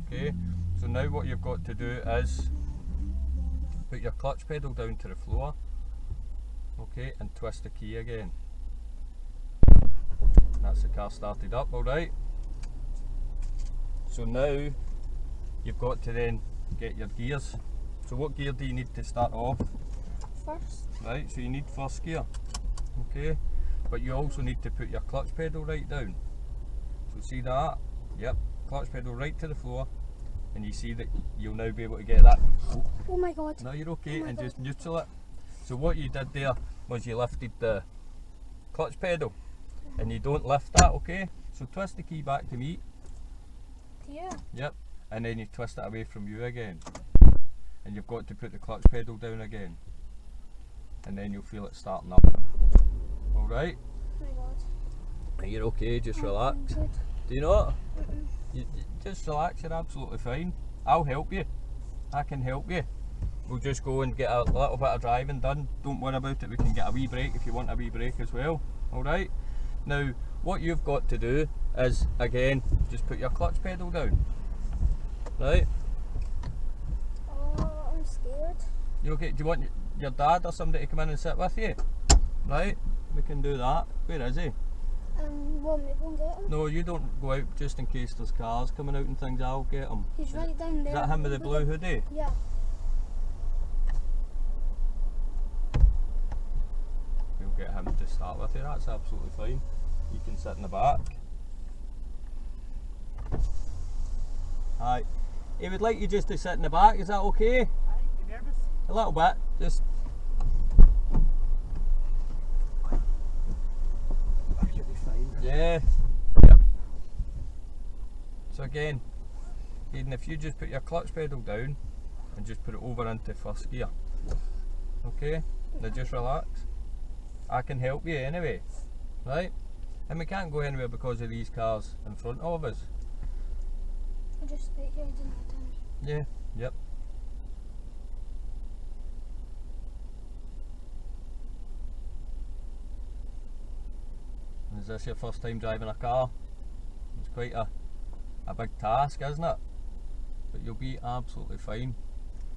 Okay, so now what you've got to do is put your clutch pedal down to the floor, okay, and twist the key again. That's the car started up, alright. So now you've got to then get your gears. So what gear do you need to start off? First. Right, so you need first gear, okay, but you also need to put your clutch pedal right down. So see that? Yep, clutch pedal right to the floor, and you see that you'll now be able to get that. Oh my god. No, you're okay, Oh and God. just neutral it. So what you did there was you lifted the clutch pedal, and you don't lift that, okay? So twist the key back to me. Yeah. Yep, and then you twist it away from you again, and you've got to put the clutch pedal down again, and then you'll feel it starting up. Alright? Oh my god. You're okay, just I'm relax. good. Do you not? Mm-mm. You just relax, you're absolutely fine. I'll help you. I can help you. We'll just go and get a little bit of driving done. Don't worry about it, we can get a wee break if you want a wee break as well. Alright? Now, what you've got to do is, again, just put your clutch pedal down. Right? Oh, I'm scared. You okay? Do you want your dad or somebody to come in and sit with you? Right? We can do that. Where is he? Want me to go and get him? No, you don't go out just in case there's cars coming out and things. I'll get him. He's right down there. Is that him with the blue hoodie? Yeah. We'll get him to start with you, that's absolutely fine. You can sit in the back. Aye. He would like you just to sit in the back, is that okay? You nervous? A little bit, just. I should be fine. Yeah. Yep. So again, Aidan, if you just put your clutch pedal down and just put it over into first gear. Okay? Now just relax. I can help you anyway. Right? And we can't go anywhere because of these cars in front of us. I just stay here and turn. Yeah, yep. Is this your first time driving a car? It's quite a big task, isn't it? But you'll be absolutely fine.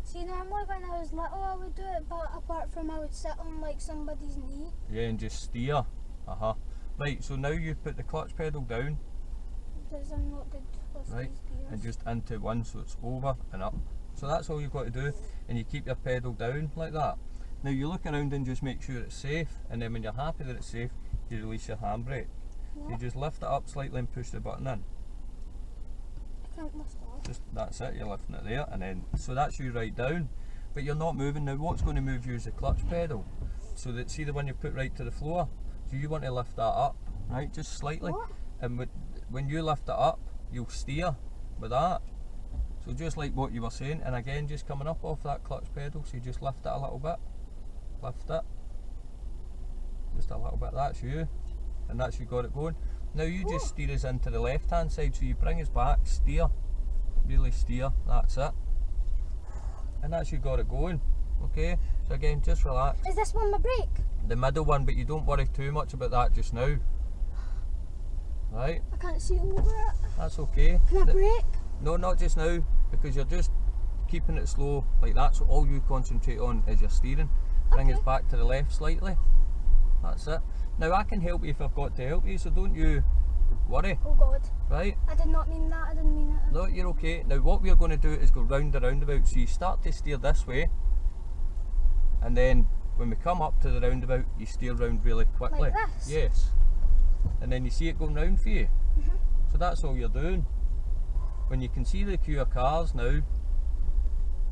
See, normally when I was little I would do it, but apart from I would sit on like somebody's knee. Yeah, and just steer. Right, so now you put the clutch pedal down, Because I'm not good with right, these gears. and just into one, so it's over and up. So that's all you've got to do, and you keep your pedal down like that. Now you look around and just make sure it's safe, and then when you're happy that it's safe, you release your handbrake. Yeah. You just lift it up slightly and push the button in. I can't lift it up. Just that's it, you're lifting it there, and then so that's you right down, but you're not moving. Now what's going to move you is the clutch pedal, so that, see the one you put right to the floor, so you want to lift that up, right, just slightly. What? And when you lift it up, you'll steer with that, so just like what you were saying, and again just coming up off that clutch pedal, so you just lift it a little bit, lift it just a little bit, that's you, and that's you got it going. Now you just steer us into the left hand side, so you bring us back, steer, really steer, that's it, and that's you got it going. Okay, so again just relax. Is this one my brake? The middle one, but you don't worry too much about that just now. Right, I can't see over it. that's okay. Can I brake? No, not just now, because you're just keeping it slow like that, so all you concentrate on is your steering. Bring us Okay. back to the left slightly, that's it. Now I can help you if I've got to help you, so don't you worry, Oh god. right? I did not mean that, I didn't mean it. No, you're okay. Now what we're going to do is go round the roundabout, so you start to steer this way, and then when we come up to the roundabout, you steer round really quickly. Like this? Yes. And then you see it going round for you. Mhm. So that's all you're doing. When you can see the queue of cars now,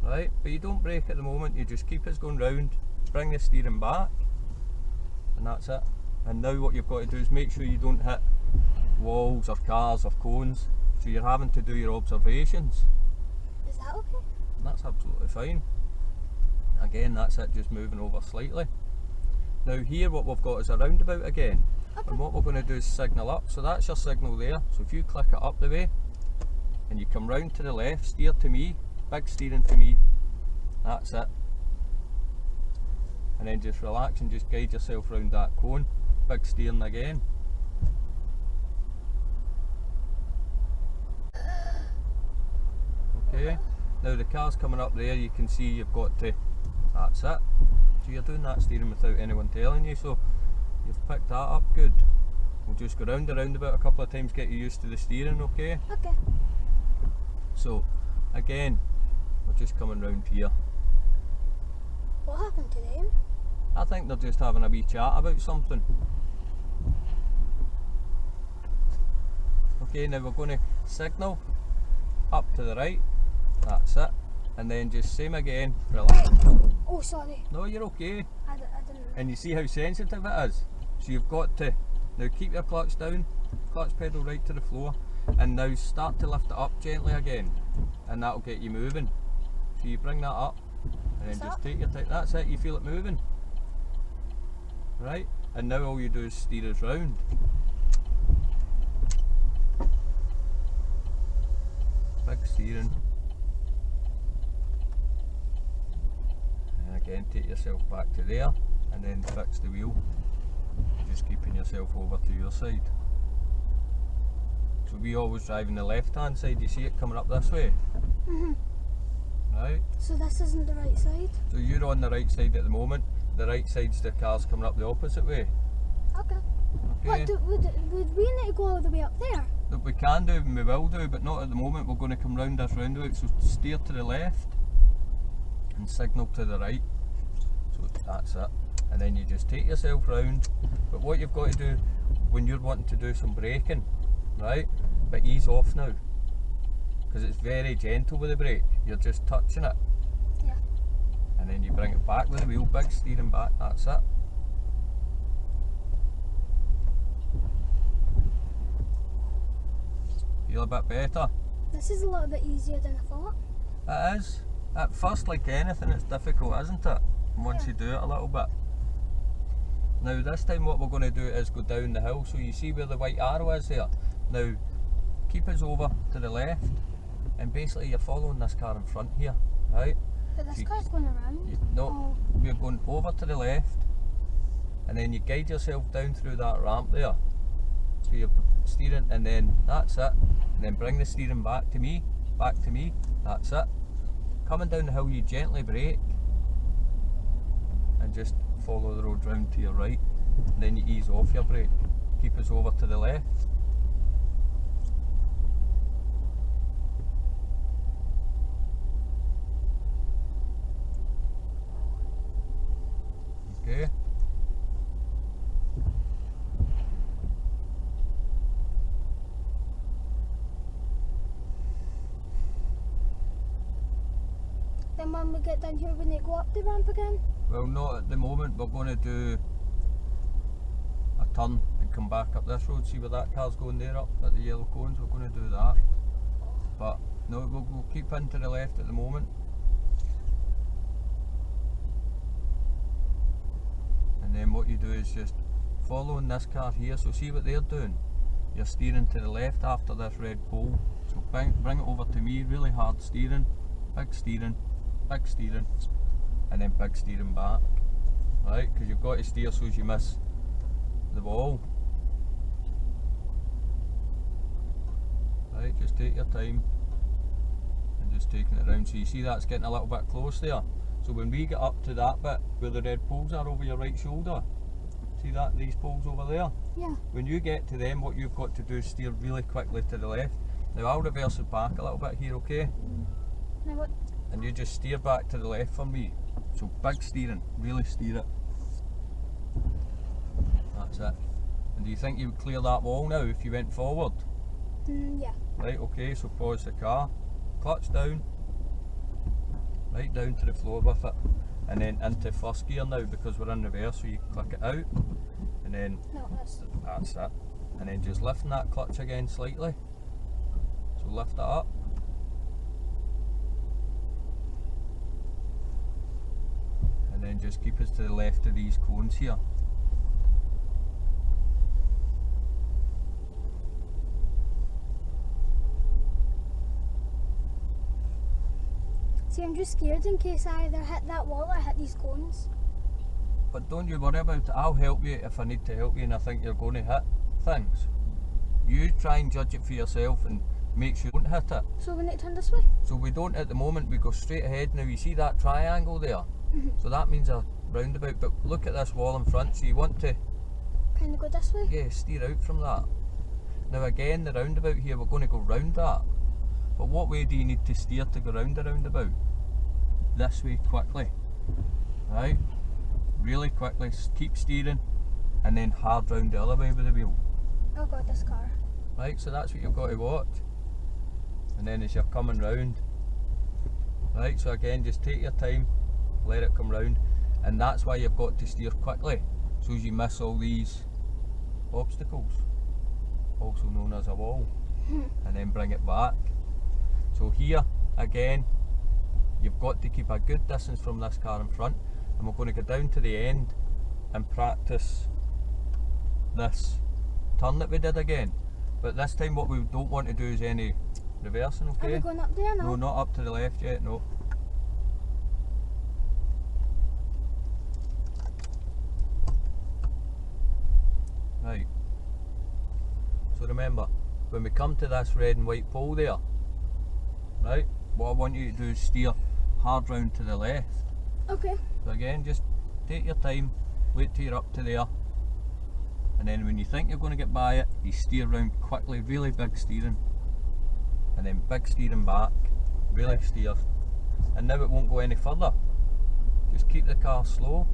right, but you don't brake at the moment, you just keep us going round, bring the steering back, and that's it. And now what you've got to do is make sure you don't hit walls or cars or cones, so you're having to do your observations. Is that okay? And that's absolutely fine. Again, that's it, just moving over slightly. Now here what we've got is a roundabout again, Okay. and what we're going to do is signal up, so that's your signal there. So if you click it up the way and you come round to the left, steer to me, big steering to me, that's it, and then just relax and just guide yourself round that cone, big steering again. Okay. Now the car's coming up there, you can see you've got to, that's it. So you're doing that steering without anyone telling you, so you've picked that up good. We'll just go round and round about a couple of times, get you used to the steering, okay? Okay. So, again, we're just coming round here. What happened to them? I think they're just having a wee chat about something. Okay, now we're going to signal up to the right, that's it, and then just same again for a left. Oh, sorry. No, you're okay. I didn't. And you see how sensitive it is? So you've got to, now keep your clutch down, clutch pedal right to the floor, and now start to lift it up gently again, and that'll get you moving. So you bring that up, and then just take your time, that's it, you feel it moving. Right, and now all you do is steer us round. Big steering. And again, take yourself back to there, and then fix the wheel. Just keeping yourself over to your side. So we always drive on the left hand side, you see it coming up this way? Right? So this isn't the right side? So you're on the right side at the moment, the right side's the car's coming up the opposite way. Okay. Okay? Would we need to go all the way up there? That we can do and we will do, but not at the moment. We're going to come round this roundabout, so steer to the left and signal to the right. So that's it. And then you just take yourself round. But what you've got to do when you're wanting to do some braking, right? But ease off now, because it's very gentle with the brake. You're just touching it. Yeah. And then you bring it back with the wheel, big steering back, that's it. Feel a bit better? This is a little bit easier than I thought. It is. At first, like anything, it's difficult, isn't it? Once Yeah. you do it a little bit. Now this time what we're going to do is go down the hill, so you see where the white arrow is there? Now, keep us over to the left, and basically you're following this car in front here, right? But this You- car's going around. No, we're going over to the left, and then you guide yourself down through that ramp there. So you're steering, and then that's it. And then bring the steering back to me, that's it. Coming down the hill, you gently brake, and just follow the road round to your right. And then you ease off your brake. Keep us over to the left. Okay. Then when we get down here, we need to go up the ramp again? Well, not at the moment. We're going to do a turn and come back up this road. See where that car's going there up at the yellow cones? We're going to do that. But no, we'll keep in to the left at the moment. And then what you do is just following this car here. So see what they're doing? You're steering to the left after this red pole. So bring it over to me, really hard steering, big steering, and then big steering back. Right, because you've got to steer so as you miss the wall. Right, just take your time and just taking it round. So you see that's getting a little bit close there. So when we get up to that bit where the red poles are over your right shoulder, see that, these poles over there? Yeah. When you get to them, what you've got to do is steer really quickly to the left. Now I'll reverse it back a little bit here, okay? Now what? And you just steer back to the left for me. So big steering, really steer it. That's it. And do you think you would clear that wall now if you went forward? Yeah. Right, okay, so pause the car, clutch down, right down to the floor with it, and then into first gear now because we're in reverse, so you click it out, and then No, that's it. And then just lifting that clutch again slightly. So lift it up. And then just keep us to the left of these cones here. See, I'm just scared in case I either hit that wall or hit these cones. But don't you worry about it, I'll help you if I need to help you and I think you're going to hit things. You try and judge it for yourself and makes you don't hit it. So we need to turn this way? So we don't at the moment, we go straight ahead. Now you see that triangle there? So that means a roundabout, but look at this wall in front, so you want to Kind of go this way? steer out from that. Now again, the roundabout here, we're going to go round that. But what way do you need to steer to go round the roundabout? This way, quickly. Right? Really quickly, keep steering, and then hard round the other way with the wheel. Oh god, this car. Right, so that's what you've got to watch. And then as you're coming round, right, so again, just take your time, let it come round, and that's why you've got to steer quickly, so as you miss all these obstacles, also known as a wall, and then bring it back. So here, again, you've got to keep a good distance from this car in front, and we're going to go down to the end and practice this turn that we did again. But this time what we don't want to do is any reversing, Are we okay? going up there now? No, not up to the left yet, no. Right. So remember, when we come to this red and white pole there, right, what I want you to do is steer hard round to the left. Okay. So again, just take your time, wait till you're up to there, and then when you think you're going to get by it, you steer round quickly, really big steering, and then big steering back, really steer, and now it won't go any further. Just keep the car slow,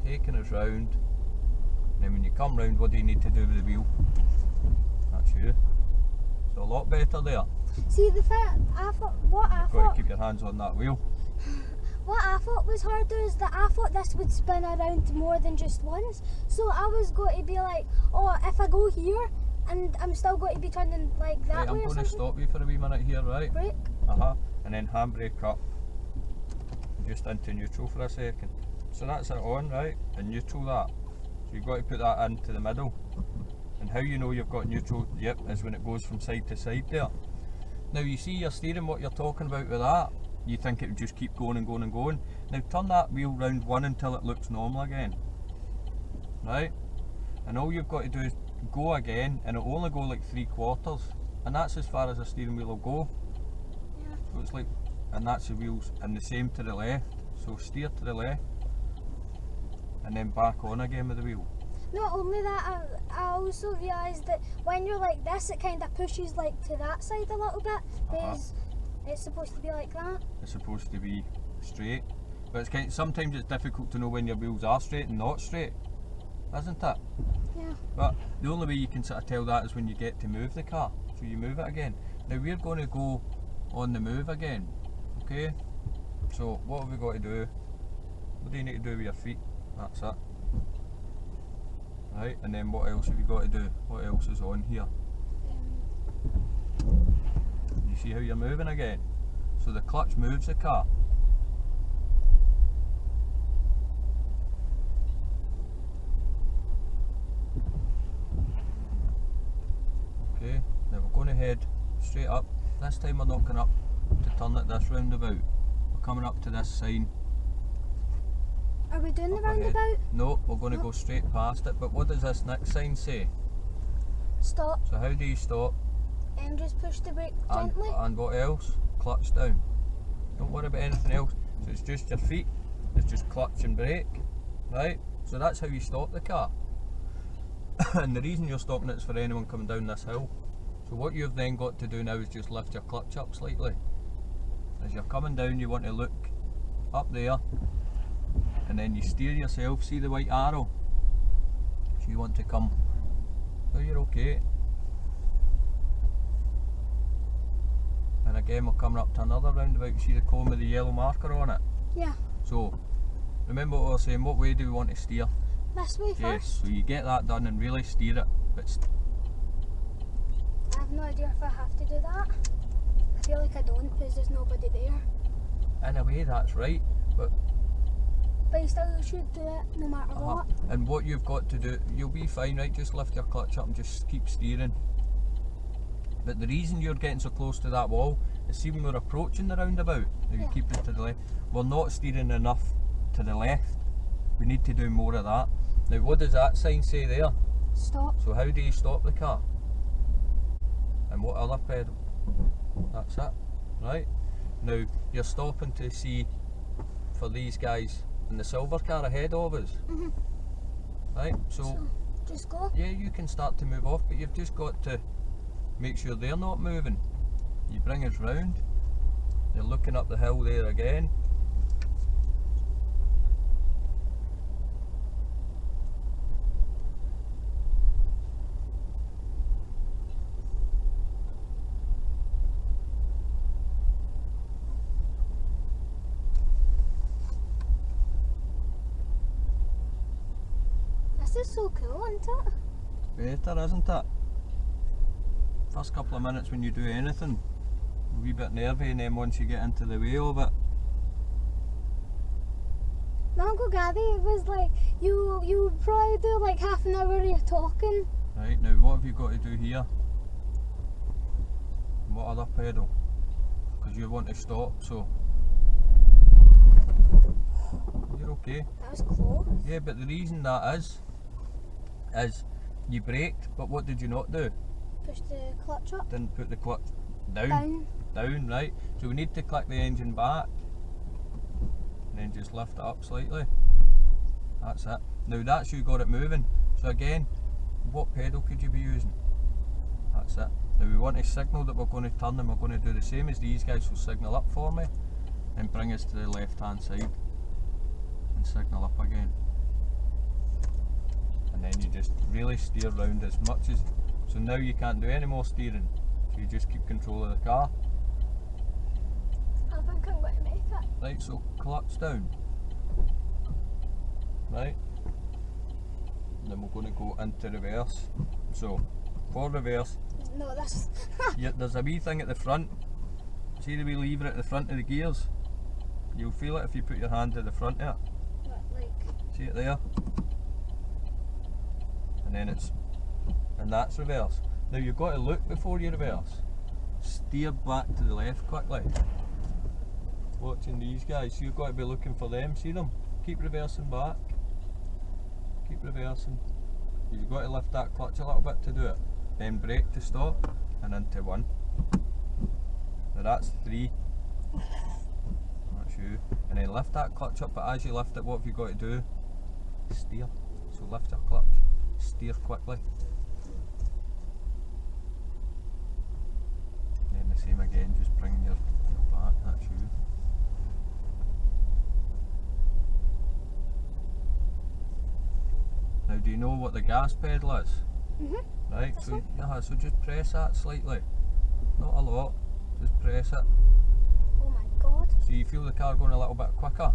taking us round, and then when you come round, what do you need to do with the wheel? That's you. So a lot better there. See, the thing, what I Got thought to keep your hands on that wheel. was harder is that I thought this would spin around more than just once. So I was going to be like, oh, if I go here, and I'm still going to be turning like that Right, way I'm or going to something. stop you for a wee minute here, right? Brake. And then handbrake up, just into neutral for a second. So that's it on, right? And neutral that. So you've got to put that into the middle. And how you know you've got neutral, yep, is when it goes from side to side there. Now you see your steering, what you're talking about with that, you think it would just keep going and going and going. Now turn that wheel round one until it looks normal again. Right? And all you've got to do is go again, and it'll only go like 3/4. And that's as far as the steering wheel will go. Yeah. So it's like, and that's the wheels, and the same to the left. So steer to the left, and then back on again with the wheel. Not only that, I also realised that when you're like this, it kind of pushes like to that side a little bit, because it's supposed to be like that. It's supposed to be straight, but it's sometimes it's difficult to know when your wheels are straight and not straight, isn't it? Yeah. But the only way you can sort of tell that is when you get to move the car. So you move it again. Now we're going to go on the move again, okay? So what have we got to do? What do you need to do with your feet? That's it. Right, and then what else have you got to do? What else is on here? You see how you're moving again? So the clutch moves the car. Okay, now we're going to head straight up. This time we're not going up to turn at this roundabout. We're coming up to this sign. Are we doing the up ahead. roundabout? No, we're going to No. go straight past it. But what does this next sign say? Stop So how do you stop? and just push the brake And, gently. and what else? Clutch down. Don't worry about anything else. So it's just your feet. It's just clutch and brake. Right? So that's how you stop the car. And the reason you're stopping it is for anyone coming down this hill. So what you've then got to do now is just lift your clutch up slightly. As you're coming down, you want to look up there, and then you steer yourself. See the white arrow? So you want to come. Oh, you're okay. And again, we're coming up to another roundabout. You see the cone with the yellow marker on it? Yeah. So remember what I was saying, what way do we want to steer? This way Yes, first. so you get that done and really steer it. But I have no idea if I have to do that. I feel like I don't because there's nobody there. in a way, that's right. But But you still should do it no matter what. and what you've got to do, you'll be fine, right? Just lift your clutch up and just keep steering. But the reason you're getting so close to that wall is, see, when we're approaching the roundabout, now you Yeah. keep it to the left, we're not steering enough to the left. We need to do more of that. Now what does that sign say there? Stop. So how do you stop the car? other pedal. That's it. Right? Now you're stopping to see for these guys in the silver car ahead of us. Mhm. Right? So Just go. yeah, you can start to move off, but you've just got to make sure they're not moving. You bring us round. You're looking up the hill there again. This is so cool, isn't it? Better, isn't it? First couple of minutes when you do anything, a wee bit nervy, and then once you get into the way of it, My Uncle Gabby was like, you would probably do like half an hour of you talking. right, now what have you got to do here? What other pedal? Because you want to stop, so you're okay. That was close. Yeah, but the reason that is you braked, but what did you not do? Push the clutch up. Didn't put the clutch down. Down. Right? So we need to click the engine back and then just lift it up slightly. That's it. Now that's you got it moving. So again, what pedal could you be using? That's it. Now we want to signal that we're going to turn, and we're going to do the same as these guys. So signal up for me and bring us to the left hand side and signal up again. And then you just really steer round as much as, so now you can't do any more steering, so you just keep control of the car. I think I'm going to make it. Right, so clutch down. Right, and then we're going to go into reverse. So for reverse, No, that's. there's a wee thing at the front. See the wee lever at the front of the gears? You'll feel it if you put your hand at the front of it. What, like. See it there? And then and that's reverse. Now you've got to look before you reverse. Steer back to the left quickly. Watching these guys, so you've got to be looking for them, see them? Keep reversing back. Keep reversing. You've got to lift that clutch a little bit to do it. Then brake to stop, and into 1. Now that's 3. That's you. And then lift that clutch up, but as you lift it, what have you got to do? Steer. So lift your clutch. Steer quickly. And then the same again, just bringing your back, that's you. Now do you know what the gas pedal is? Mhm. Right, This so one? yeah, so just press that slightly. Not a lot, just press it. Oh my god. So you feel the car going a little bit quicker.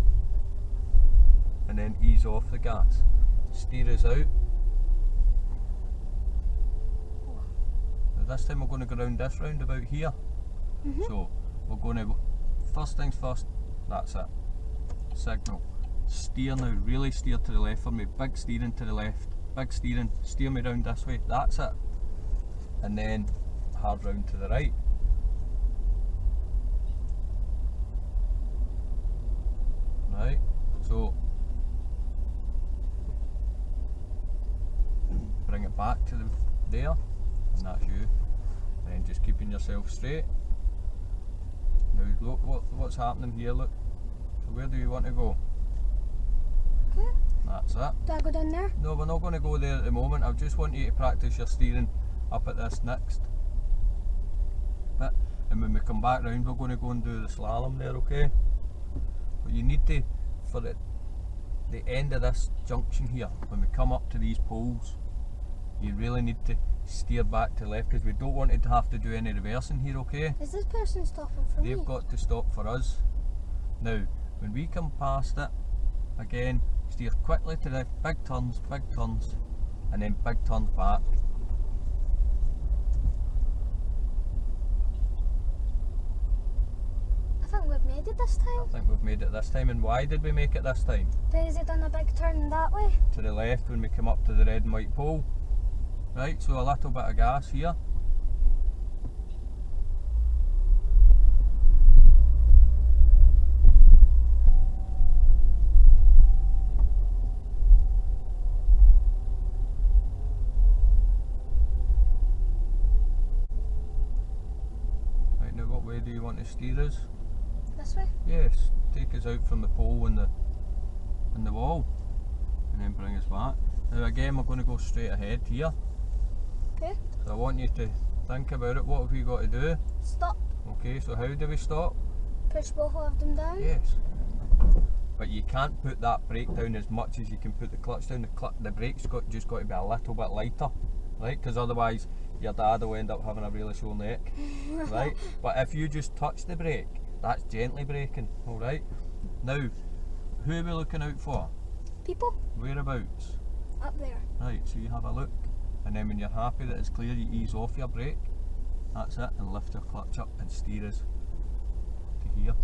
And then ease off the gas. Steer us out. Now this time we're going to go round this roundabout here. Mhm. So we're going to, first things first, that's it. Signal. Steer now, really steer to the left for me. Big steering to the left. Big steering, steer me round this way. That's it. And then hard round to the right. Right, so bring it back to there, and that's you. And then just keeping yourself straight. Now look what's happening here, look. So where do you want to go? Okay. That's it. Do I go down there? No, we're not going to go there at the moment. I just want you to practice your steering up at this next bit. And when we come back round, we're going to go and do the slalom there, okay? But you need to, for the end of this junction here, when we come up to these poles, you really need to steer back to left, because we don't want to have to do any reversing here, okay? Is this person stopping for me? They've got to stop for us. Now, when we come past it, again, steer quickly to the big turns, and then big turns back. I think we've made it this I time. think we've made it this time. And why did we make it this time? Because he done a big turn that way. To the left when we come up to the red and white pole. Right, so a little bit of gas here. way do you want to steer us? This way? Yes, take us out from the pole in the wall and then bring us back. Now again we're going to go straight ahead here. Okay. So I want you to think about it. What have we got to do? Stop. Okay, so how do we stop? Push both of them down. Yes. But you can't put that brake down as much as you can put the clutch down. The brake's just got to be a little bit lighter, right? Because otherwise your dad will end up having a really sore neck, right? But if you just touch the brake, that's gently braking, all right? Now, who are we looking out for? People? Whereabouts? Up there. Right, so you have a look, and then when you're happy that it's clear, you ease off your brake. That's it, and lift your clutch up and steer us to here.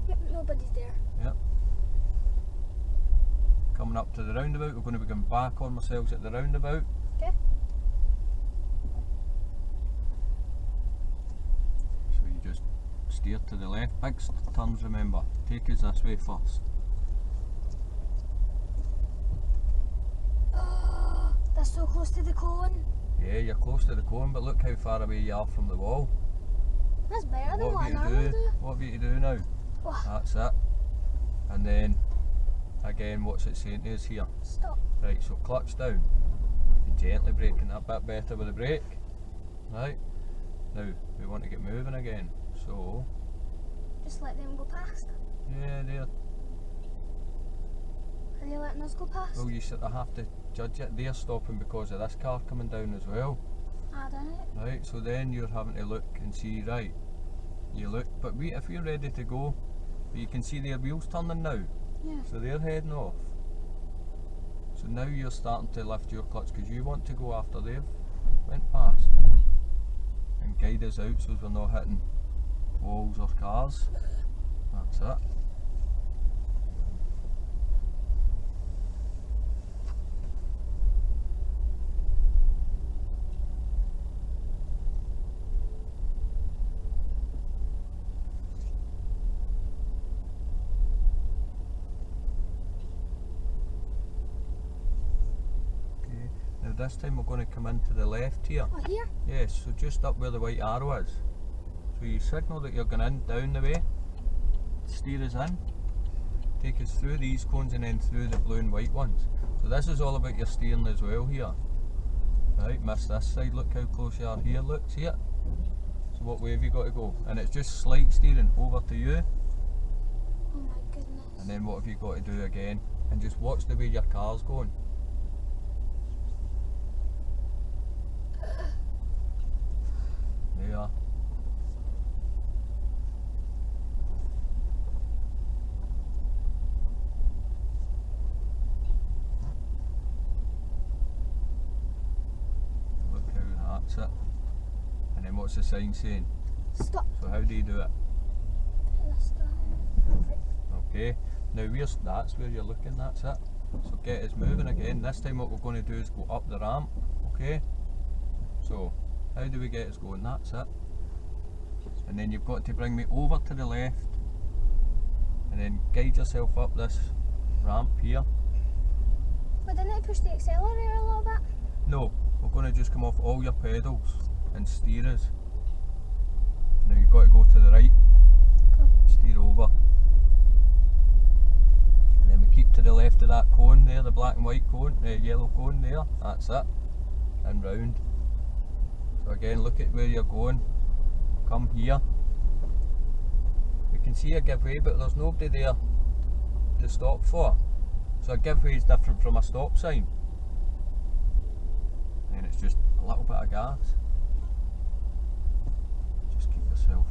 Yep, nobody's there. Yep. Coming up to the roundabout, we're going to be going back on ourselves at the roundabout. Okay. So you just steer to the left. Big turns, remember. Take us this way first. Oh, that's so close to the cone. Yeah, you're close to the cone, but look how far away you are from the wall. That's better than What what I have you to normally do? do. What have you to do now? Oh, That's it. And then, again, what's it saying to us here? stop. Right, so clutch down. And gently braking, a bit better with the brake. Right? Now, we want to get moving again. So, Just let them go past. yeah, there. Are they letting us go past? Well, you sort of have to judge it. They're stopping because of this car coming down as well. Ah, done it. Right, so then you're having to look and see, right, you look, but if you're ready to go, you can see their wheels turning now, Yeah. so they're heading off. So now you're starting to lift your clutch because you want to go after they've went past. And guide us out so we're not hitting walls or cars. That's it. Now this time we're going to come into the left here. Oh, here? Yes, so just up where the white arrow is. So you signal that you're going in, down the way, steer us in, take us through these cones and then through the blue and white ones. So this is all about your steering as well here. Right, miss this side, look how close you are here, look, see it? So what way have you got to go? And it's just slight steering over to you, Oh my goodness. and then what have you got to do again? And just watch the way your car's going. There you are. Look how that's it. And then what's the sign saying? Stop. So how do you do it? This down. Okay. Now that's where you're looking, that's it. So get us moving again. This time what we're going to do is go up the ramp. Okay? So how do we get us going? That's it. And then you've got to bring me over to the left and then guide yourself up this ramp here. But didn't it push the accelerator a little bit? No, we're going to just come off all your pedals and steer us. Now you've got to go to the right, Cool. steer over. And then we keep to the left of that cone there, the black and white cone, the yellow cone there, that's it. And round. So again, look at where you're going. Come here. We can see a give way, but there's nobody there to stop for. So a give way is different from a stop sign. And it's just a little bit of gas. Just keep yourself.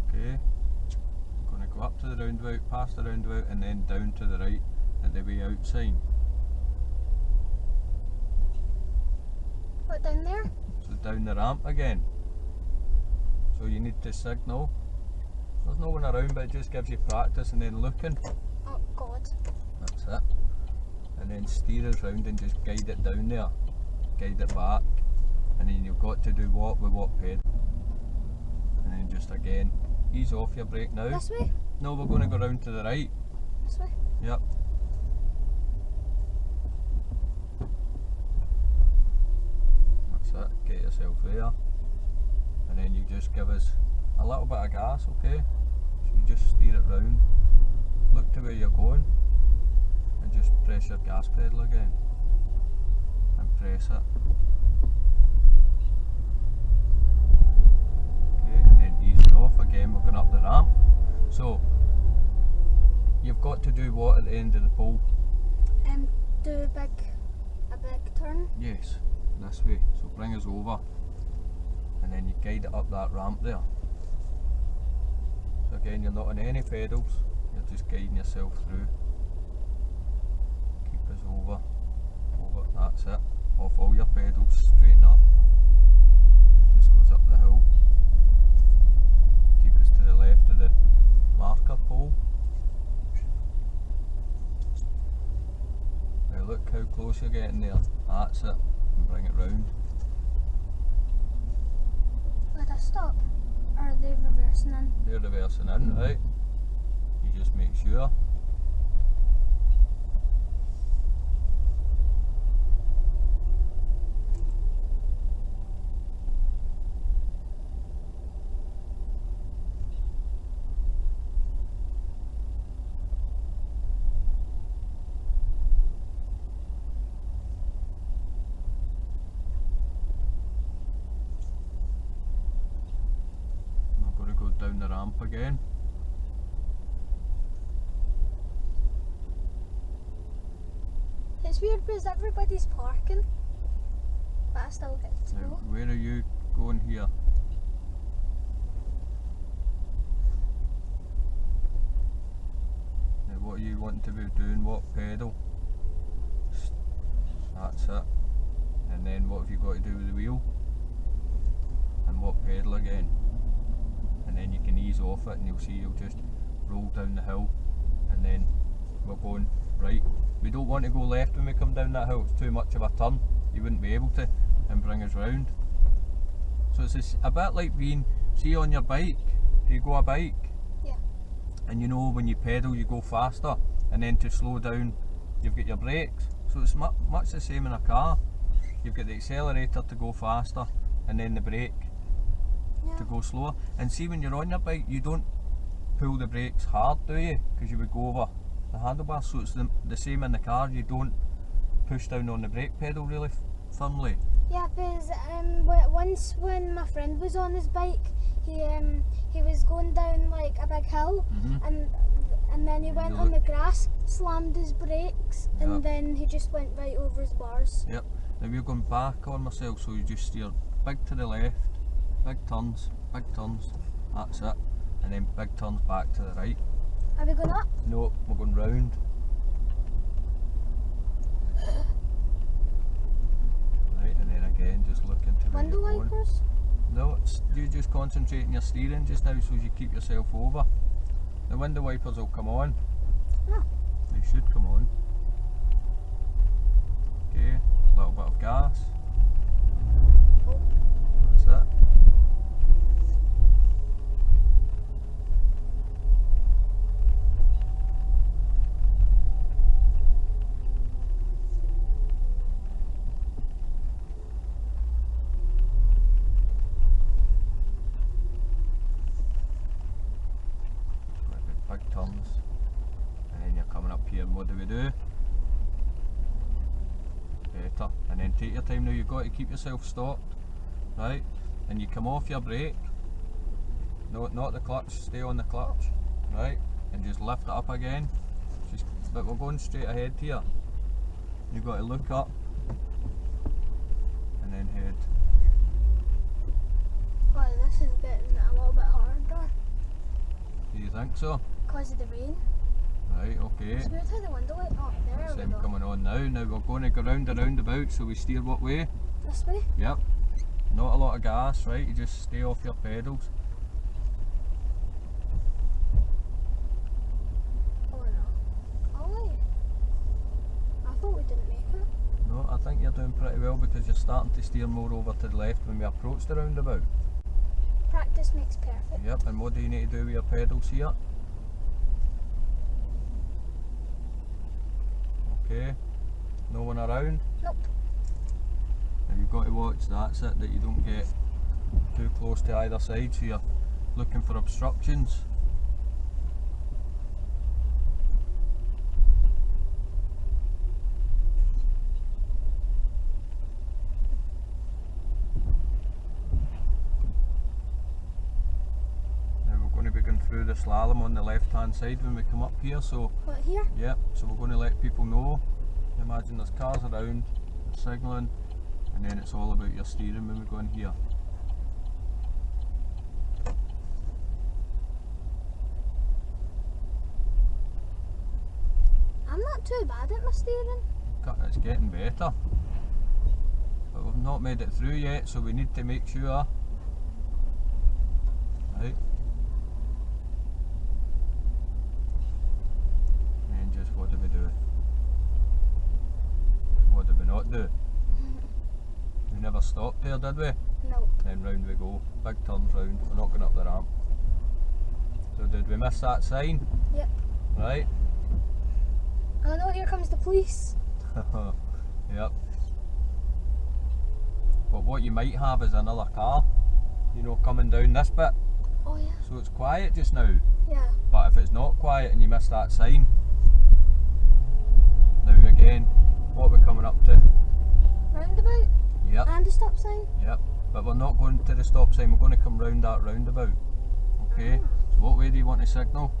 Okay, I'm going to go up to the roundabout, past the roundabout and then down to the right at the way out sign. What, down there? So down the ramp again. So you need to signal. There's no one around, but it just gives you practice and then looking. Oh God. That's it. And then steer us round and just guide it down there. Guide it back. And then you've got to do what with what pedal. And then just again ease off your brake now. This way? No, we're going to go round to the right. This way? Yep. That's it, get yourself there. And then you just give us a little bit of gas, okay? So you just steer it round. Look to where you're going. And just press your gas pedal again. And press it. Okay, and then ease it off again, we're going up the ramp. So, you've got to do what at the end of the pole? Do a big turn. Yes, this way. So bring us over. And then you guide it up that ramp there. So again, you're not on any pedals, you're just guiding yourself through. Keep us over, that's it. Off all your pedals, straighten up. It just goes up the hill. Keep us to the left of the marker pole. Now look how close you're getting there. That's it. And bring it round. Let us stop. Or are they reversing in? They're reversing in, right? You just make sure. Down the ramp again. It's weird because everybody's parking, but I still get to Now, go. where are you going here? Now what are you wanting to be doing? What pedal? That's it. And then what have you got to do with the wheel? And what pedal again? And then you can ease off it and you'll see you'll just roll down the hill and then we're going right. We don't want to go left when we come down that hill, it's too much of a turn, you wouldn't be able to, and bring us round. So it's a bit like being, see on your bike, do you go a bike? Yeah. And you know when you pedal you go faster and then to slow down you've got your brakes. So it's much the same in a car. You've got the accelerator to go faster and then the brake to go slower. And see when you're on your bike you don't pull the brakes hard, do you? Because you would go over the handlebars. So it's the same in the car, you don't push down on the brake pedal really firmly. Yeah, because once when my friend was on his bike, he was going down like a big hill, and then he went on the grass, slammed his brakes, and then he just went right over his bars. Yep. Now we're going back on myself, so you just steer big to the left, big turns, that's it, and then big turns back to the right. Are we going up? No, we're going round. Right, and then again just look into where Window you're going. wipers? No, it's you just concentrate on your steering just now so you keep yourself over. The window wipers will come on. Oh. They should come on. Okay, a little bit of gas. Oh. That's it. Big turns, and then you're coming up here and what do we do? Better, and then take your time now, you've got to keep yourself stopped, right? And you come off your brake, no, not the clutch, stay on the clutch, right? And just lift it up again, but we're going straight ahead here. You've got to look up, and then head. Oh, this is getting a little bit harder Do you think so? because of the rain. Right, okay. It's weird how the window went up. There That's we them go. coming on now. Now we're going to go round the roundabout, so we steer what way? This way? Yep. Not a lot of gas, right? You just stay off your pedals. Oh no. Oh wait. I thought we didn't make it. No, I think you're doing pretty well because you're starting to steer more over to the left when we approach the roundabout. practice makes perfect. Yep, and what do you need to do with your pedals here? Okay, no one around? Nope. Now you've got to watch, that's it, that you don't get too close to either side, so you're looking for obstructions. Through the slalom on the left hand side when we come up here, so What, here? yeah, so we're going to let people know. Imagine there's cars around, signalling, and then it's all about your steering when we go in here. I'm not too bad at my steering. It's getting better, but we've not made it through yet, so we need to make sure. Right. What did we do? What did we not do? We never stopped there, did we? No. Then round we go. Big turns round. We're not going up the ramp. So did we miss that sign? Yep. Right. Oh no, here comes the police. Yep. But what you might have is another car, you know, coming down this bit. Oh yeah. So it's quiet just now. Yeah. But if it's not quiet and you miss that sign, now again, what are we coming up to? Roundabout? Yep. And a stop sign? Yep. But we're not going to the stop sign, we're going to come round that roundabout. Okay? So what way do you want to signal?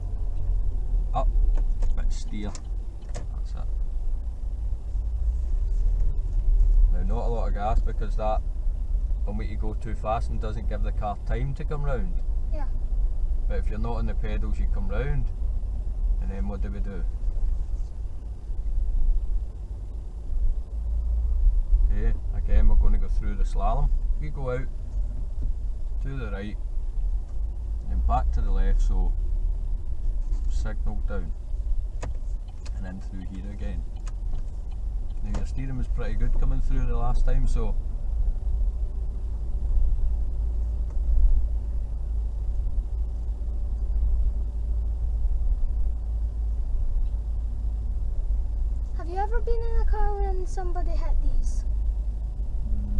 Up, but steer. That's it. Now not a lot of gas because that will make you go too fast and doesn't give the car time to come round. Yeah. But if you're not on the pedals you come round, and then what do we do? Okay, again we're going to go through the slalom. We go out to the right and then back to the left, so signal down and then through here again. Now your steering was pretty good coming through the last time, so Have you ever been in a car when somebody hit these?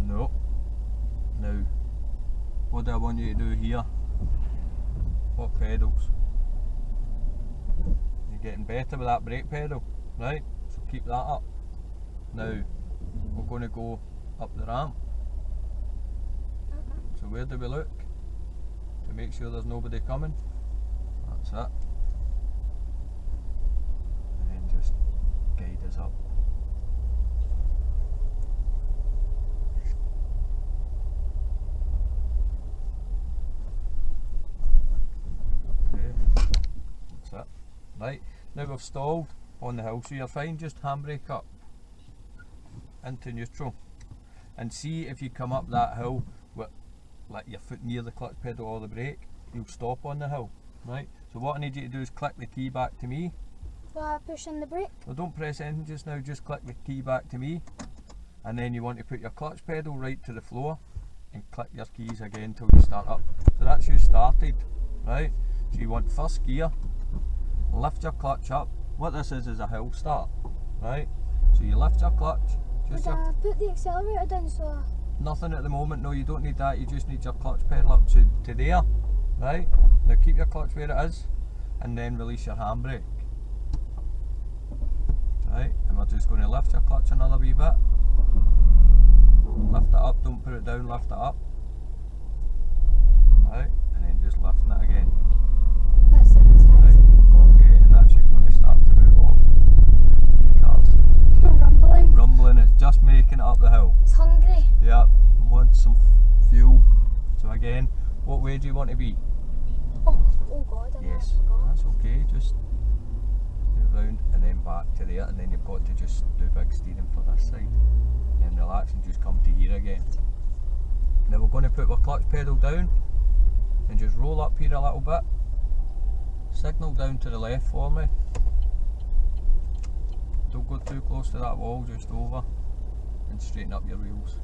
no. Now, what do I want you to do here? What pedals? You're getting better with that brake pedal, right? So keep that up. Now, we're going to go up the ramp. So where do we look? To make sure there's nobody coming. That's it. And then just guide us up. Okay, that's it. Right, now we've stalled on the hill, so you're fine, just handbrake up into neutral. And see if you come up that hill with like your foot near the clutch pedal or the brake, you'll stop on the hill. Right, so what I need you to do is click the key back to me. Do I push on the brake? Well, don't press anything just now, just click the key back to me, and then you want to put your clutch pedal right to the floor and click your keys again till you start up. So that's you started, right? So you want first gear, lift your clutch up. What this is a hill start, right? So you lift your clutch, just Would I put the accelerator down so nothing at the moment, no, you don't need that, you just need your clutch pedal up to there, right? Now keep your clutch where it is and then release your handbrake. Right, and we're just going to lift your clutch another wee bit. Lift it up, don't put it down, lift it up. Right, and then just lifting it again. that's it? Right, okay, and that's you going to start to move off. Cars. Rumbling. Rumbling, it's just making it up the hill. It's hungry. Yep, want some fuel. So again, what way do you want to be? Oh god, I Yes, forgot. that's okay, just get round and then back to there, and then you've got to just do big steering for this side. And then relax and just come to here again. Now we're going to put our clutch pedal down and just roll up here a little bit. Signal down to the left for me. Don't go too close to that wall, just over, and straighten up your wheels.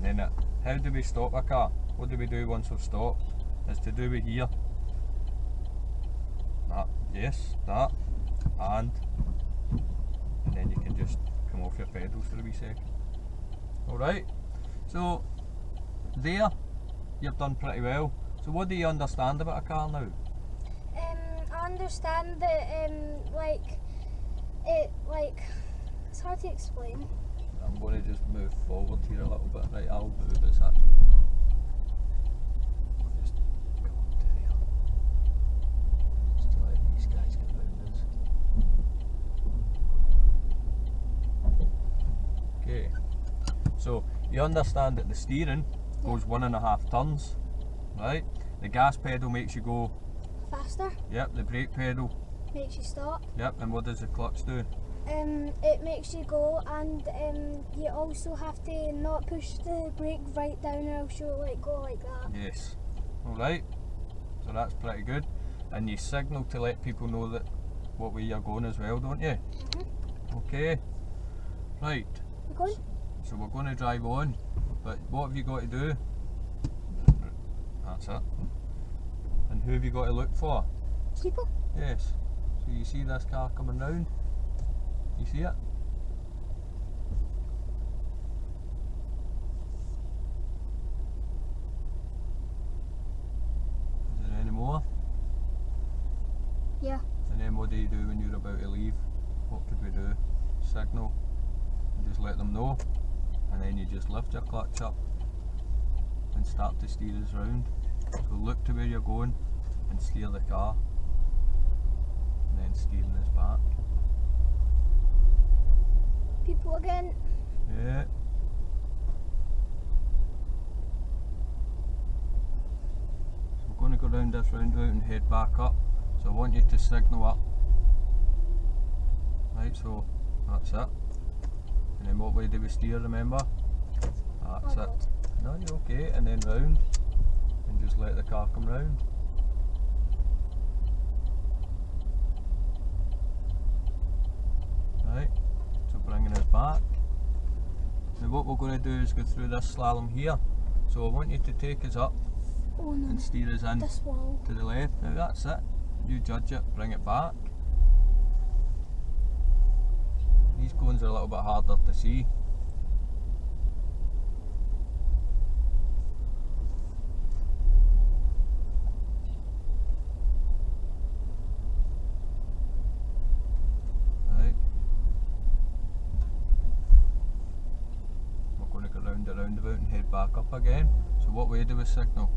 And then how do we stop a car? What do we do once we've stopped? It's to do with here. That, yes, that, and then you can just come off your pedals for a wee second. Alright, so there, you've done pretty well. So what do you understand about a car now? I understand that it's hard to explain. I'm going to just move forward here a little bit. Right, I'll move this actually. Just come up to there. Just to let these guys get round us. Okay. So you understand that the steering goes 1.5 tons, right? The gas pedal makes you go Faster. Yep, the brake pedal. Makes you stop. Yep, and what does the clutch do? It makes you go, and you also have to not push the brake right down, or else you'll go like that. Yes. Alright, so that's pretty good. And you signal to let people know that what way you're going as well, don't you? Okay. Right. You going? So we're going to drive on, but what have you got to do? That's it. And who have you got to look for? People? Yes. So you see this car coming round? You see it? Is there any more? Yeah. And then what do you do when you're about to leave? What could we do? Signal and just let them know, and then you just lift your clutch up and start to steer us round. So look to where you're going and steer the car, and then steering us back. People again. Yeah. So we're going to go round this roundabout and head back up. So I want you to signal up. Right, so that's it. And then what way do we steer, remember? That's Oh it. God. No, you're okay. And then round. And just let the car come round. Right, so bringing us back. Now what we're going to do is go through this slalom here. So I want you to take us up Oh no. and steer us in This wall. to the left. Now that's it. You judge it, bring it back. These cones are a little bit harder to see. Right. We're going to go round the roundabout and head back up again. So what way do we signal?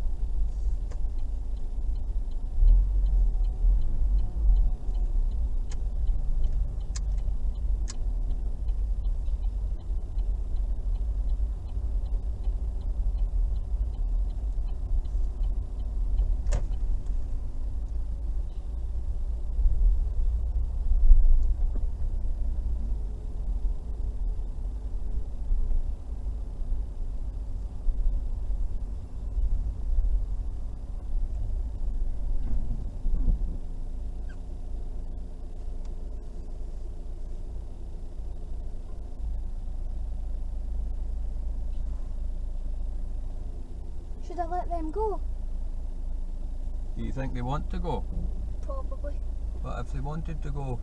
Should I let them go? Do you think they want to go? Probably. But if they wanted to go,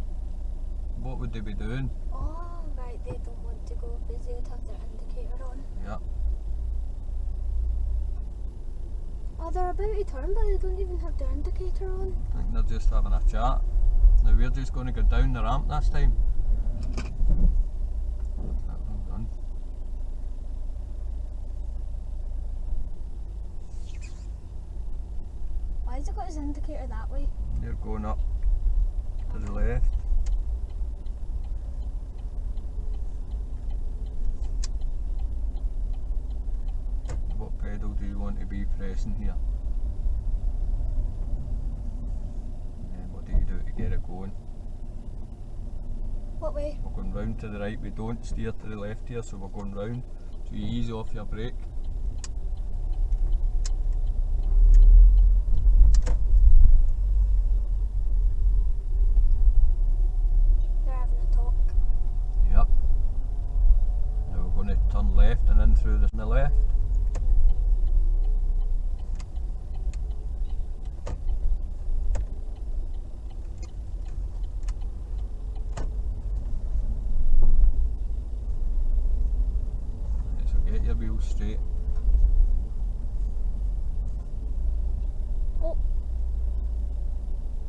what would they be doing? Oh, right, they don't want to go because they would have their indicator on. Yeah. Oh, they're about to turn, but they don't even have their indicator on. I think they're just having a chat. Now we're just going to go down the ramp this time. Well done. Why has it got his indicator that way? You're going up to the left. What pedal do you want to be pressing here? And then what do you do to get it going? What way? We're going round to the right, we don't steer to the left here, so we're going round. So you ease off your brake. They're having a talk. Yep. Now we're going to turn left and in through the left. straight. Oh.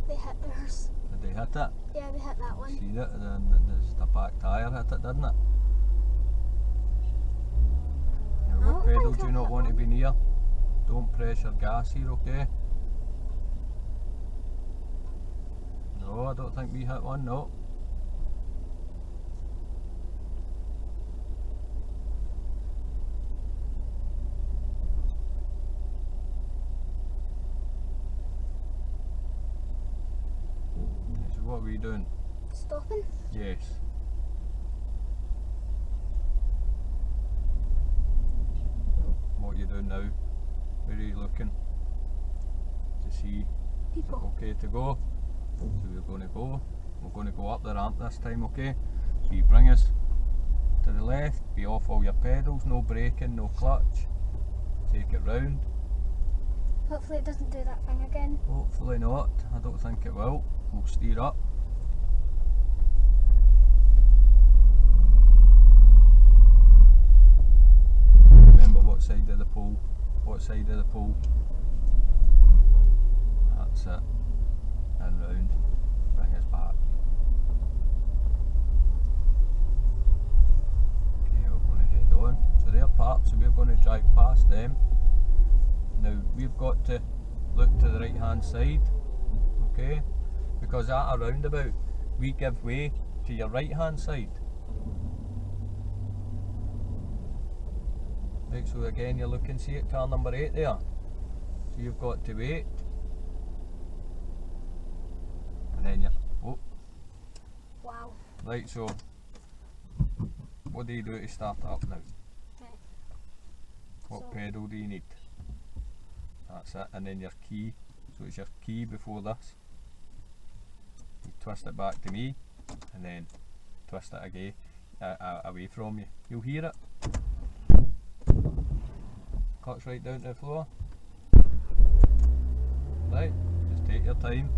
They hit theirs. Did they hit it? Yeah, they hit that one. See it? And then there's the back tyre hit it, didn't it? Now, I what don't pedal think do I you not hit want to one. be near? Don't press your gas here, okay? No, I don't think we hit one, no. So what are we doing? Stopping. Yes. What are you doing now? Where are you looking? To see People. okay to go. So we're going to go. We're going to go up the ramp this time, okay? So you bring us to the left, be off all your pedals, no braking, no clutch. Take it round. Hopefully it doesn't do that thing again. Hopefully not. I don't think it will. We'll steer up. Remember what side of the pole? What side of the pole? That's it. And round. Bring us back. Okay, we're going to head on. So they're parked, so we're going to drive past them. Now we've got to look to the right hand side, okay? Because at a roundabout we give way to your right hand side. Right, so again you're looking, see at car number 8 there. So you've got to wait. And then you're, oh, Wow. right, so what do you do to start it up now? Right. What So- pedal do you need? That's it, and then your key, so it's your key before this. You twist it back to me, and then twist it again, away from you. You'll hear it. Clutch right down to the floor. Right, just take your time,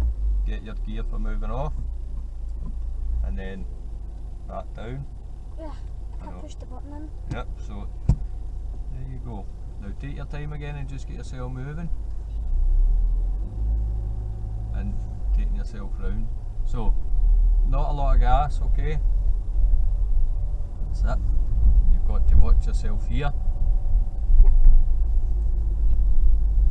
get your gear for moving off, and then back down. Yeah, I know. can't push the button in. Yep, so there you go. Now take your time again and just get yourself moving. And taking yourself round. So, not a lot of gas, okay? That's it. You've got to watch yourself here.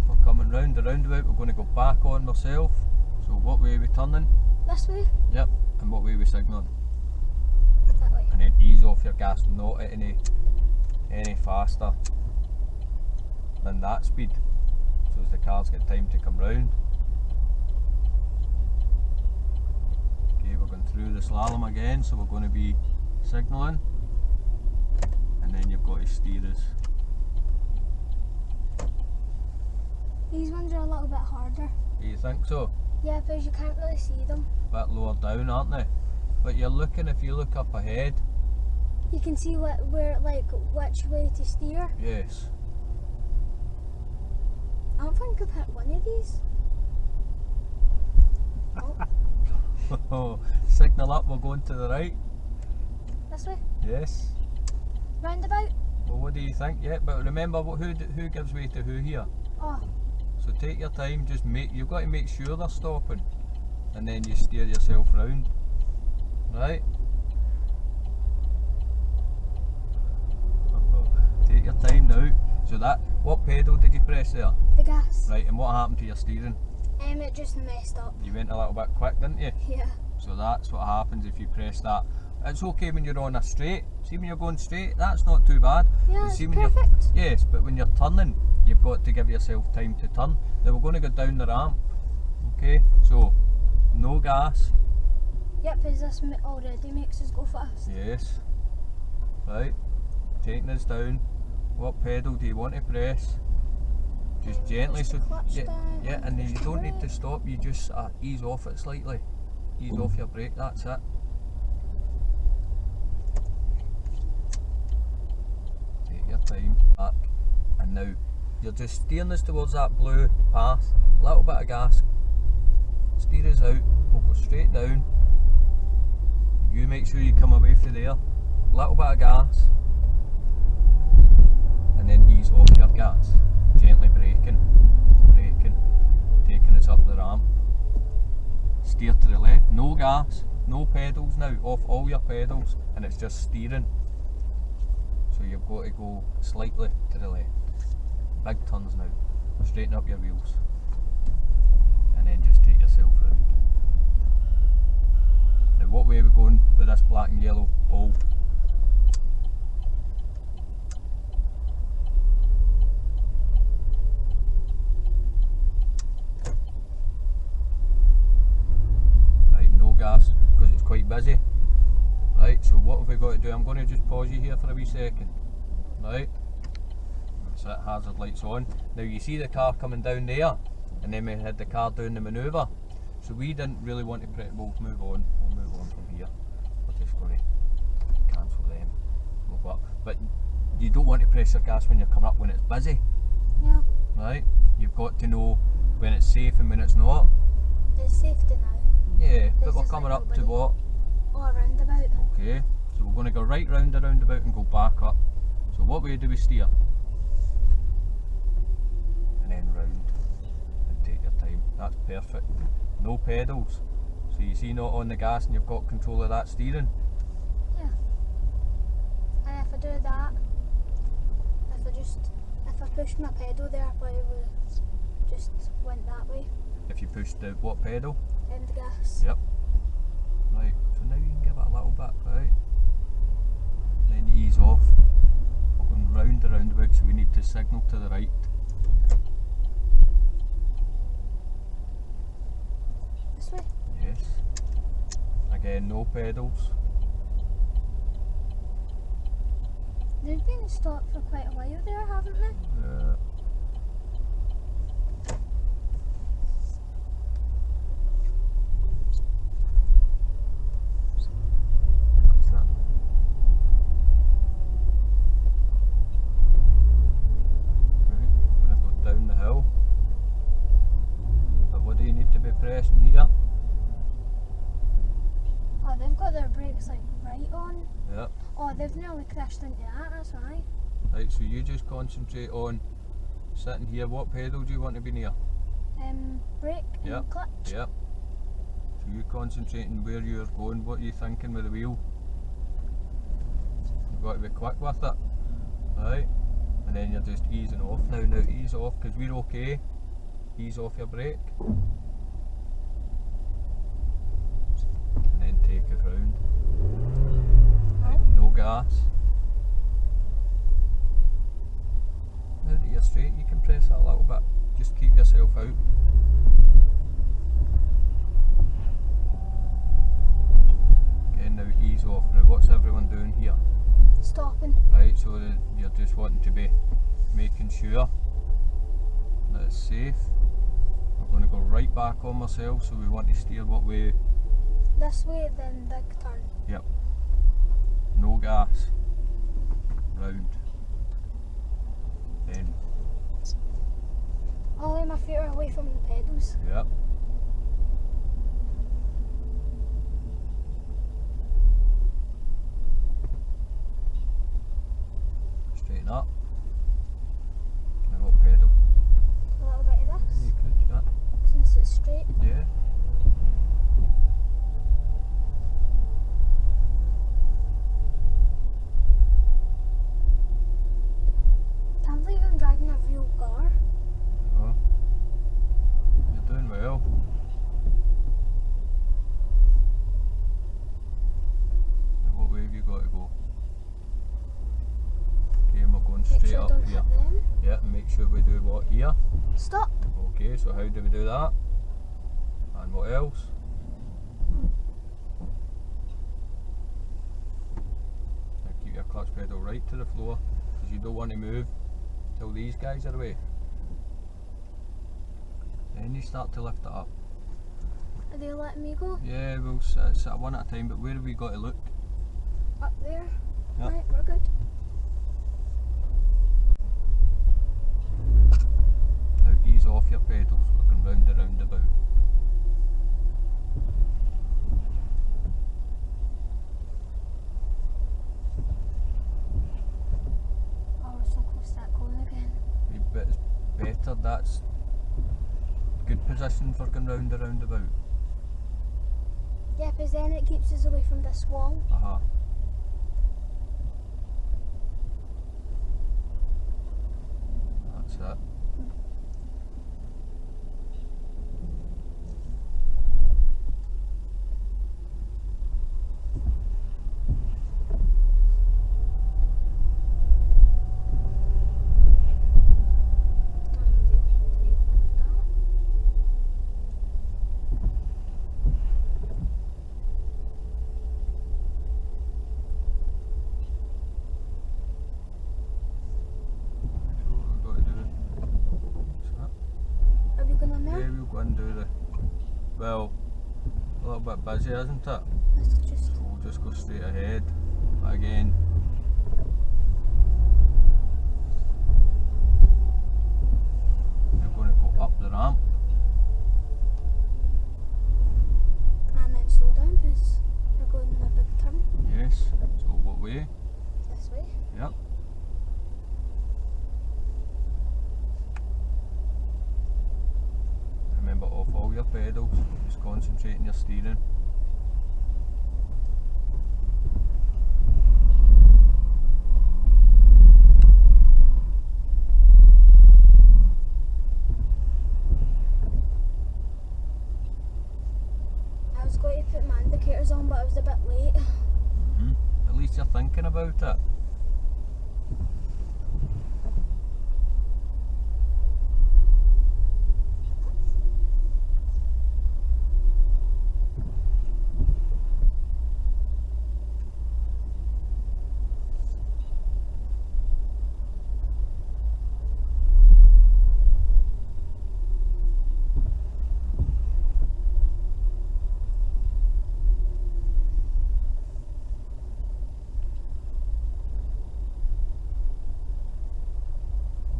We're coming round the roundabout, we're going to go back on ourselves. So what way are we turning? This way? Yep. And what way are we signalling? That way. And then ease off your gas, not at any faster than that speed, so as the cars get time to come round. Okay, we're going through the slalom again, so we're going to be signalling, and then you've got to steer us. These ones are a little bit harder. Do you think so? Yeah, because you can't really see them. A bit lower down, aren't they? But you're looking, if you look up ahead, You can see where like which way to steer. yes. I don't think I've hit one of these. Oh, Signal up, we're going to the right. this way. Yes. Roundabout. Well, what do you think? Yeah, but remember who gives way to who here. Oh, So take your time, just you've got to make sure they're stopping, and then you steer yourself round. Right? Take your time now. So what pedal did you press there? the gas. Right, and what happened to your steering? It just messed up. You went a little bit quick, didn't you? Yeah. So that's what happens if you press that. It's okay when you're on a straight. See when you're going straight, that's not too bad. Yeah, But it's see when perfect. Yes, but when you're turning, you've got to give yourself time to turn. Now we're going to go down the ramp. Okay, so no gas. Yep, because this already makes us go fast. Yes. Right. Taking us down. What pedal do you want to press? Just gently, push the so clutch yeah, down yeah, and and push you the don't need to brake. stop. You just ease off it slightly. Ease off your brake. That's it. Take your time. Back, and now you're just steering us towards that blue path. Little bit of gas. Steer us out. We'll go straight down. You make sure you come away from there. Little bit of gas. And then ease ease off your gas. Gently braking, taking us up the ramp. Steer to the left, no gas, no pedals now, off all your pedals, and it's just steering. So you've got to go slightly to the left. Big turns now. Straighten up your wheels. And then just take yourself round. Now what way are we going with this black and yellow pole? Right, no gas because it's quite busy. Right, so what have we got to do? I'm going to just pause you here for a wee second. Right, that's it, hazard lights on. Now you see the car coming down there, and then we had the car down the manoeuvre. So we didn't really want to press, we'll move on from here. We're just going to cancel them. We'll go up. But you don't want to press your gas when you're coming up when it's busy. Yeah. Right? You've got to know when it's safe and when it's not. It's safety now. Yeah, but This we're is coming like up to nobody. what? Oh, a roundabout. Okay, so we're going to go right round the roundabout and go back up. So what way do we steer? And then round and take your time. That's perfect. No pedals. So you see not on the gas and you've got control of that steering. Yeah. And if I do that, if I push my pedal there, I probably would just went that way. If you push the what pedal? And the gas. Yep. Right, so now you can give it a little bit, right? Then ease off. We're going round the roundabout, so we need to signal to the right. This way. Yes. Again, no pedals. They've been stopped for quite a while there, haven't they? What's that? Right, we're going to go down the hill. But what do you need to be pressing here? Oh, they've got their brakes like right on. Yep. Oh, they've nearly crashed into that, that's why. Right, so you just concentrate on sitting here. What pedal do you want to be near? Brake Yep. and clutch. Yep. So you concentrating where you're going, what are you thinking with the wheel. You've got to be quick with it. Right. And then you're just easing off now. Now ease off because we're okay. Ease off your brake. And then take it round. Right, no gas. Now that you're straight, you can press it a little bit. Just keep yourself out. Again, now ease off. Now, what's everyone doing here? Stopping. Right, so you're just wanting to be making sure that it's safe. We're going to go right back on ourselves, so we want to steer what way. This way, then big turn. Yep. No gas. Round. Then. I'll lay my feet away from the pedals. Yep. Straighten up. Now what pedal? A little bit of this, You could, yeah. since it's straight. Yeah. Can't believe I'm driving a real car. Oh. You're doing well. Now what way have you got to go? Okay, and we're going Make straight sure I up don't here. hit them. Yeah, and make sure we do what here? Stop. Okay, so how do we do that? And what else? Now keep your clutch pedal right to the floor because you don't want to move till these guys are away. Then you start to lift it up. Are they letting me go? Yeah, we'll sit one at a time, but where have we got to look? Up there. Yep. Right, we're good. Now ease off your pedals, we're going round the roundabout. Oh, we're so close to that corner again. centred, that's good position for going round the roundabout. Yeah, because then it keeps us away from this wall. Uh-huh. That's it. Are we going on there? Yeah, we'll go and do the. Well, a little bit busy, isn't it? Let's just. So we'll just go straight ahead. Again. We're going to go up the ramp. And then slow down because we're going in a big turn. Yes. So what way? This way. Yep. Remember, off all your pedals, just concentrate on your steering. I was going to put my indicators on, but I was a bit late. At least you're thinking about it.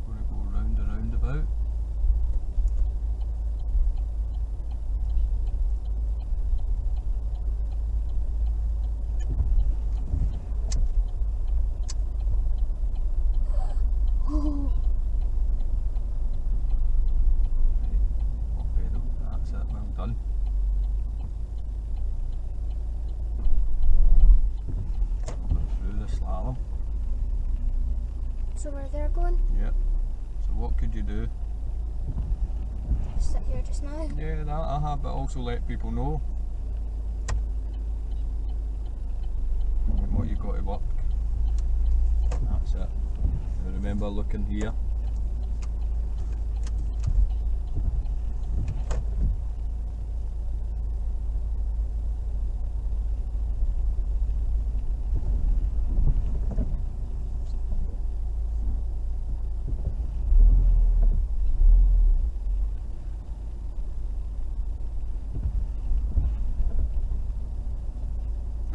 We're going to go round the roundabout. Oh, One pedal, that's it, well done. Go through the slalom. so we're there going. Yep. So what could you do? Sit here just now. Yeah, that, but also let people know what you got to work. That's it. And remember looking here.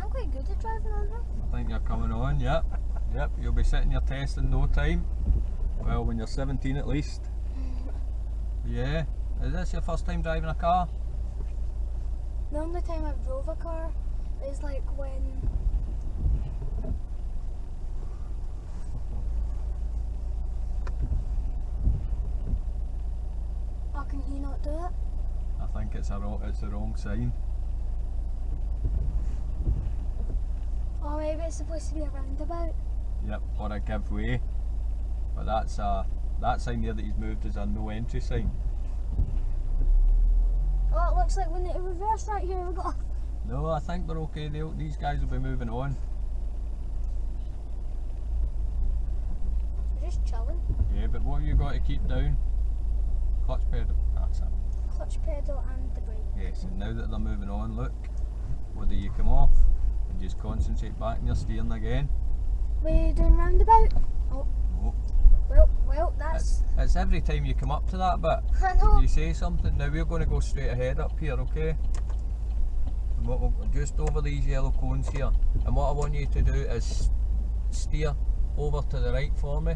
I'm quite good at driving on this. I think you're coming on, yep. Yep, you'll be sitting your test in no time. Well, when you're 17 at least. Yeah. Is this your first time driving a car? The only time I've drove a car is like when oh, can he not do it? I think it's the wrong sign. Oh, maybe it's supposed to be a roundabout. Yep, or a give way. But that's that sign there that he's moved is a no entry sign. Oh, it looks like we need to reverse right here. We've got. No, I think they're okay. These guys will be moving on. We're just chilling. Yeah, but what you got to keep down? Clutch pedal. That's it. Clutch pedal and the brake. Yes, and now that they're moving on, look, whether you come off and just concentrate back on your steering again. We doing roundabout? Oh, Oh, well, that's. it's every time you come up to that bit. I know. You say something. Now we're going to go straight ahead up here, okay? And what we'll, just over these yellow cones here. And what I want you to do is steer over to the right for me.